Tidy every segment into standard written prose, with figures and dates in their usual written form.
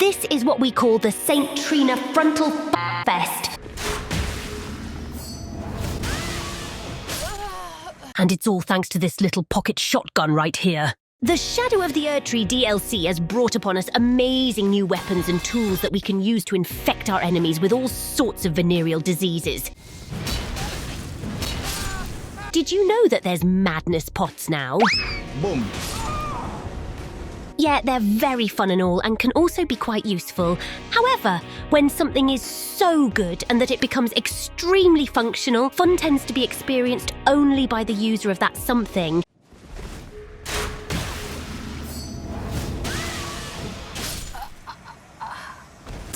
This is what we call the St Trina frontal fest. And it's all thanks to this little pocket shotgun right here. The Shadow of the Erdtree DLC has brought upon us amazing new weapons and tools that we can use to infect our enemies with all sorts of venereal diseases. Did you know that there's madness pots now? Boom. Yeah, they're very fun and all, and can also be quite useful. However, when something is so good and that it becomes extremely functional, fun tends to be experienced only by the user of that something.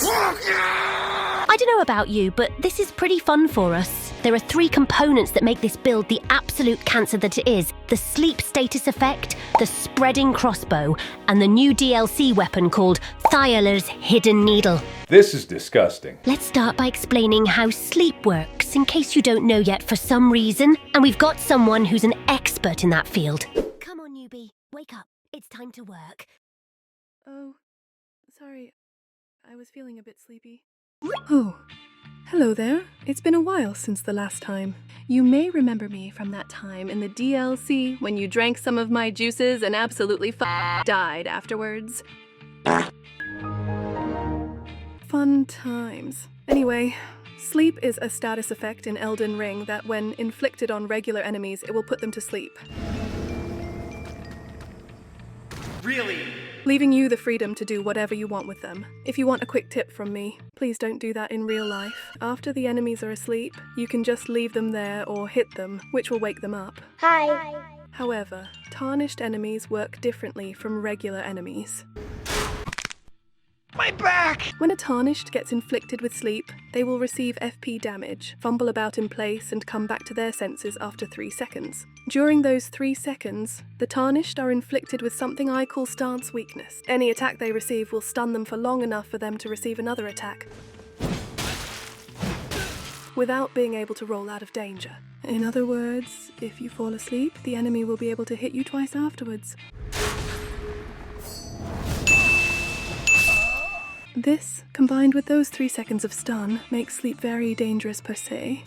I don't know about you, but this is pretty fun for us. There are 3 components that make this build the absolute cancer that it is: the sleep status effect, the spreading crossbow, and the new DLC weapon called Thiolliers' Hidden Needle. This is disgusting. Let's start by explaining how sleep works, in case you don't know yet for some reason, and we've got someone who's an expert in that field. Come on, newbie, wake up. It's time to work. Oh, sorry. I was feeling a bit sleepy. Oh, hello there. It's been a while since the last time. You may remember me from that time in the DLC when you drank some of my juices and absolutely died afterwards. Fun times. Anyway, sleep is a status effect in Elden Ring that when inflicted on regular enemies, it will put them to sleep. Really? Leaving you the freedom to do whatever you want with them. If you want a quick tip from me, please don't do that in real life. After the enemies are asleep, you can just leave them there or hit them, which will wake them up. Hi. However, tarnished enemies work differently from regular enemies. My back! When a tarnished gets inflicted with sleep, they will receive FP damage, fumble about in place, and come back to their senses after 3 seconds. During those 3 seconds, the tarnished are inflicted with something I call stance weakness. Any attack they receive will stun them for long enough for them to receive another attack, without being able to roll out of danger. In other words, if you fall asleep, the enemy will be able to hit you twice afterwards. This, combined with those 3 seconds of stun, makes sleep very dangerous per se.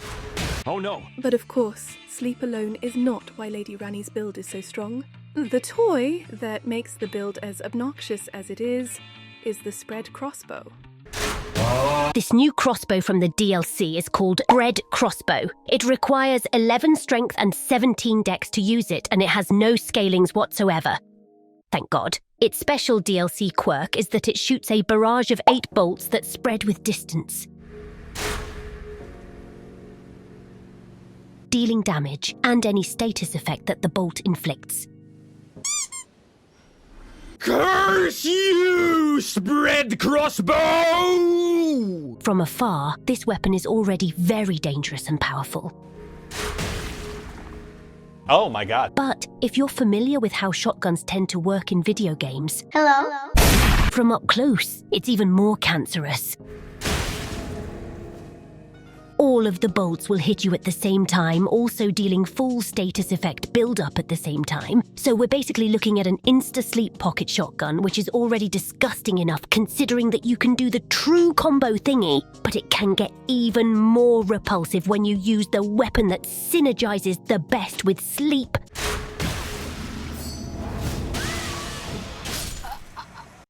Oh no! But of course, sleep alone is not why Lady Ranni's build is so strong. The toy that makes the build as obnoxious as it is the spread crossbow. This new crossbow from the DLC is called Spread Crossbow. It requires 11 strength and 17 dex to use it, and it has no scalings whatsoever. Thank God. Its special DLC quirk is that it shoots a barrage of 8 bolts that spread with distance, dealing damage and any status effect that the bolt inflicts. Curse you, spread crossbow! From afar, this weapon is already very dangerous and powerful. Oh my god. But if you're familiar with how shotguns tend to work in video games, Hello. from up close, it's even more cancerous. All of the bolts will hit you at the same time, also dealing full status effect build-up at the same time. So we're basically looking at an insta-sleep pocket shotgun, which is already disgusting enough considering that you can do the true combo thingy, but it can get even more repulsive when you use the weapon that synergizes the best with sleep.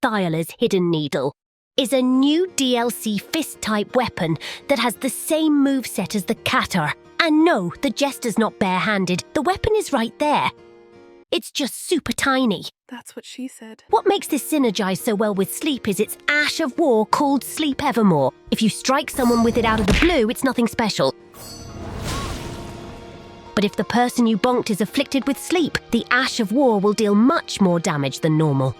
Thiolliers' Hidden Needle is a new DLC fist-type weapon that has the same moveset as the Catter. And no, the Jester's not bare-handed. The weapon is right there. It's just super tiny. That's what she said. What makes this synergize so well with sleep is its Ash of War called Sleep Evermore. If you strike someone with it out of the blue, it's nothing special. But if the person you bonked is afflicted with sleep, the Ash of War will deal much more damage than normal.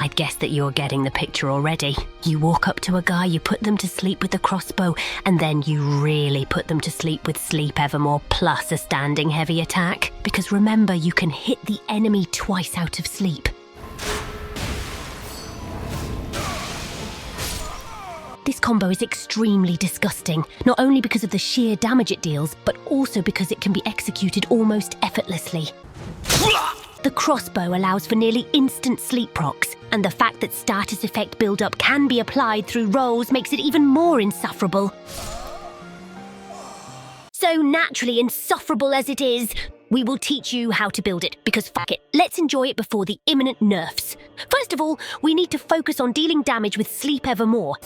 I'd guess that you're getting the picture already. You walk up to a guy, you put them to sleep with the crossbow, and then you really put them to sleep with Sleep Evermore plus a standing heavy attack. Because remember, you can hit the enemy twice out of sleep. This combo is extremely disgusting, not only because of the sheer damage it deals, but also because it can be executed almost effortlessly. The crossbow allows for nearly instant sleep procs, and the fact that status effect build-up can be applied through rolls makes it even more insufferable. So naturally insufferable as it is, we will teach you how to build it, because fuck it, let's enjoy it before the imminent nerfs. First of all, we need to focus on dealing damage with sleep evermore.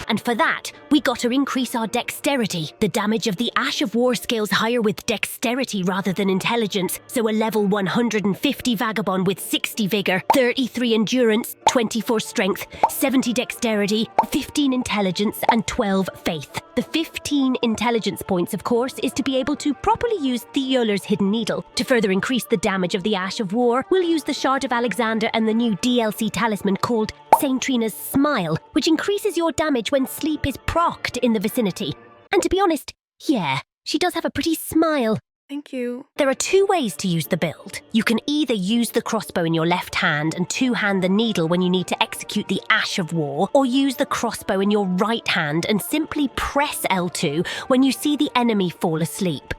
And for that, we gotta increase our dexterity. The damage of the Ash of War scales higher with dexterity rather than intelligence, so a level 150 Vagabond with 60 Vigor, 33 Endurance, 24 Strength, 70 Dexterity, 15 Intelligence, and 12 Faith. The 15 Intelligence points, of course, is to be able to properly use Thiolliers' Hidden Needle. To further increase the damage of the Ash of War, we'll use the Shard of Alexander and the new DLC talisman called St Trina's Smile, which increases your damage when sleep is procced in the vicinity. And to be honest, yeah, she does have a pretty smile. Thank you. There are two ways to use the build. You can either use the crossbow in your left hand and two-hand the needle when you need to execute the Ash of War, or use the crossbow in your right hand and simply press L2 when you see the enemy fall asleep.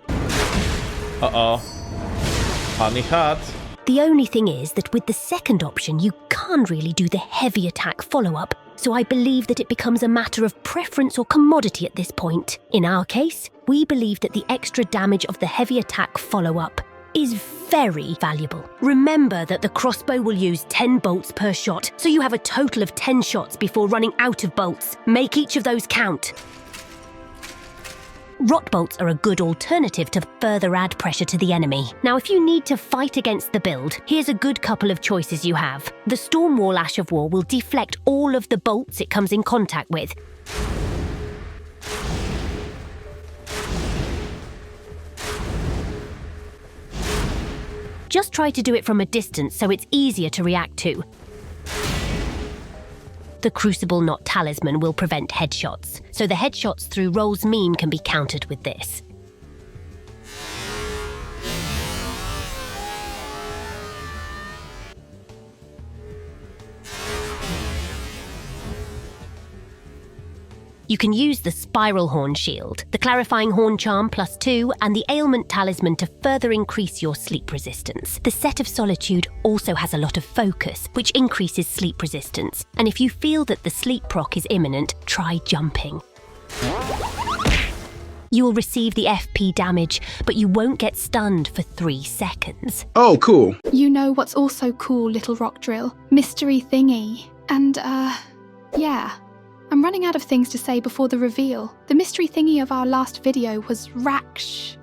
Uh-oh. Honey hot. The only thing is that with the second option, you can't really do the heavy attack follow-up, so I believe that it becomes a matter of preference or commodity at this point. In our case, we believe that the extra damage of the heavy attack follow-up is very valuable. Remember that the crossbow will use 10 bolts per shot, so you have a total of 10 shots before running out of bolts. Make each of those count. Rot bolts are a good alternative to further add pressure to the enemy. Now, if you need to fight against the build, here's a good couple of choices you have. The Stormwall Ash of War will deflect all of the bolts it comes in contact with. Just try to do it from a distance so it's easier to react to. The Crucible Knot Talisman will prevent headshots, so the headshots through Roll's meme can be countered with this. You can use the Spiral Horn Shield, the Clarifying Horn Charm +2, and the Ailment Talisman to further increase your sleep resistance. The Set of Solitude also has a lot of focus, which increases sleep resistance. And if you feel that the sleep proc is imminent, try jumping. You will receive the FP damage, but you won't get stunned for 3 seconds. Oh, cool. You know what's also cool, Little Rock Drill? Mystery thingy. And, yeah. I'm running out of things to say before the reveal. The mystery thingy of our last video was Raksh.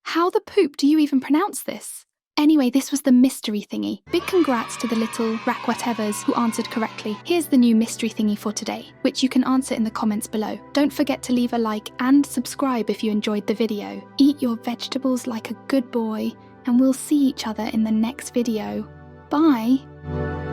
How the poop do you even pronounce this? Anyway, this was the mystery thingy. Big congrats to the little Rak whatevers who answered correctly. Here's the new mystery thingy for today, which you can answer in the comments below. Don't forget to leave a like and subscribe if you enjoyed the video. Eat your vegetables like a good boy, and we'll see each other in the next video. Bye!